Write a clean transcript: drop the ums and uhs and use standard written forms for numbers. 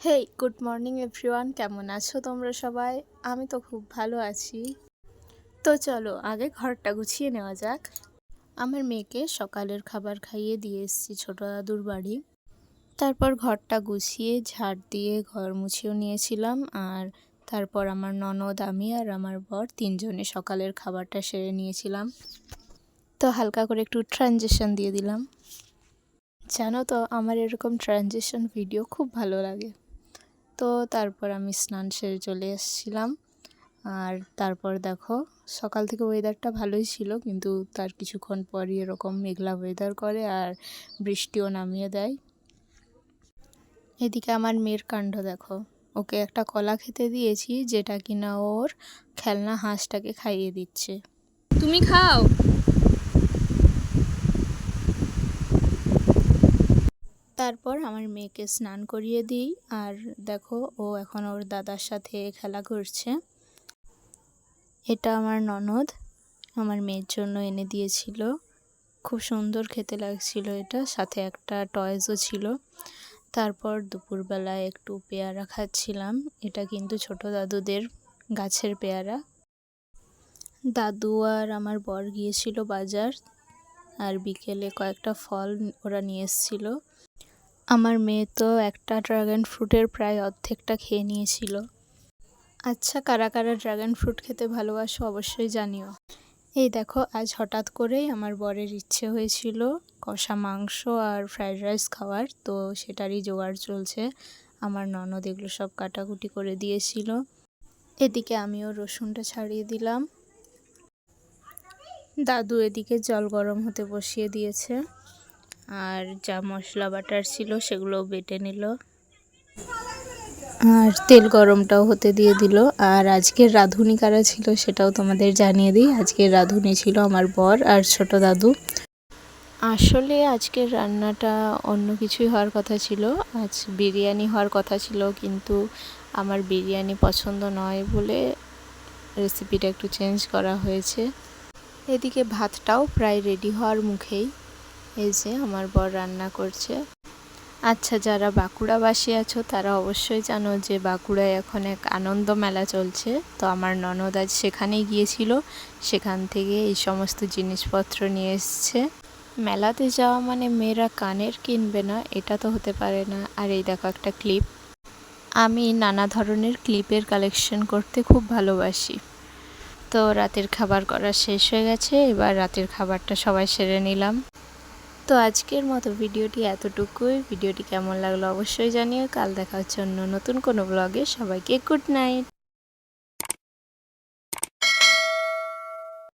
Hey good morning everyone, কেমন আছো তোমরা সবাই? আমি তো খুব ভালো আছি। তো চলো আগে ঘরটা গুছিয়ে নেওয়া যাক। আমার মেয়েকে সকালের খাবার খাইয়ে দিয়ে এসেছি ছোট দাদুর বাড়ি। তারপর ঘরটা গুছিয়ে ঝাড় দিয়ে ঘর মুছেও নিয়েছিলাম। আর তারপর আমার ননদ, আমি আর আমার বর তিনজনে সকালের খাবারটা সেরে নিয়েছিলাম। তো হালকা করে একটু ট্রানজিশন দিয়ে দিলাম। জানো তো আমার এরকম ট্রানজিশন ভিডিও খুব ভালো লাগে। তো তারপর আমি স্নান সেরে চলে এসেছিলাম। আর তারপর দেখো সকাল থেকে ওয়েদারটা ভালোই ছিল, কিন্তু তার কিছুক্ষণ পরই এরকম মেঘলা ওয়েদার করে আর বৃষ্টিও নামিয়ে দেয়। এদিকে আমার মেয়ের কাণ্ড দেখো, ওকে একটা কলা খেতে দিয়েছি যেটা কিনা ওর খেলনা হাঁসটাকে খাইয়ে দিচ্ছে। তুমি খাও। তারপর আমার মেয়েকে স্নান করিয়ে দিই। আর দেখো ও এখন ওর দাদার সাথে খেলা করছে। এটা আমার ননদ আমার মেয়ের জন্য এনে দিয়েছিল, খুব সুন্দর খেতে লাগছিল এটা, সাথে একটা টয়েসও ছিল। তারপর দুপুরবেলায় একটু পেয়ারা খাচ্ছিলাম। এটা কিন্তু ছোট দাদুদের গাছের পেয়ারা। দাদু আর আমার বর গিয়েছিল বাজার, আর বিকেলে কয়েকটা ফল ওরা নিয়ে এসেছিল। আমার মেয়ে তো একটা ড্রাগন ফ্রুটের প্রায় অর্ধেকটা খেয়ে নিয়েছিল। আচ্ছা, কারা কারা ড্রাগন ফ্রুট খেতে ভালোবাসো অবশ্যই জানিও। এই দেখো আজ হঠাৎ করেই আমার বরের ইচ্ছে হয়েছিল কষা মাংস আর ফ্রাইড রাইস খাওয়ার, তো সেটারই জোগাড় চলছে। আমার ননদ এগুলো সব কাটাকুটি করে দিয়েছিল। এদিকে আমিও রসুনটা ছাড়িয়ে দিলাম। দাদু এদিকে জল গরম হতে বসিয়ে দিয়েছে, আর যা মশলা বাটার ছিল সেগুলো বেটে নিল, আর তেল গরমটাও হতে দিয়ে দিল। আর আজকের রাঁধুনি কারা ছিল সেটাও তোমাদের জানিয়ে দিই। আজকের রাঁধুনি ছিল আমার বর আর ছোট দাদু। আসলে আজকের রান্নাটা অন্য কিছুই হওয়ার কথা ছিল, আজ বিরিয়ানি হওয়ার কথা ছিল, কিন্তু আমার বিরিয়ানি পছন্দ নয় বলে রেসিপিটা একটু চেঞ্জ করা হয়েছে। এদিকে ভাতটাও প্রায় রেডি হওয়ার মুখেই। এই যে আমার বর রান্না করছে। আচ্ছা, যারা বাঁকুড়াবাসী আছো তারা অবশ্যই জানো যে বাঁকুড়ায় এখন এক আনন্দ মেলা চলছে। তো আমার ননদ আজ সেখানেই গিয়েছিল, সেখান থেকে এই সমস্ত জিনিসপত্র নিয়ে এসছে। মেলাতে যাওয়া মানে মেয়েরা কানের কিনবে না, এটা তো হতে পারে না। আর এই দেখো একটা ক্লিপ। আমি নানা ধরনের ক্লিপের কালেকশন করতে খুব ভালোবাসি। তো রাতের খাবার করা শেষ হয়ে গেছে, এবার রাতের খাবারটা সবাই সেরে নিলাম। তো আজকের মতো ভিডিওটি এতটুকুই। ভিডিওটি কেমন লাগলো অবশ্যই জানিও। কাল দেখা হচ্ছে অন্য নতুন কোনো ব্লগে। সবাইকে গুড নাইট।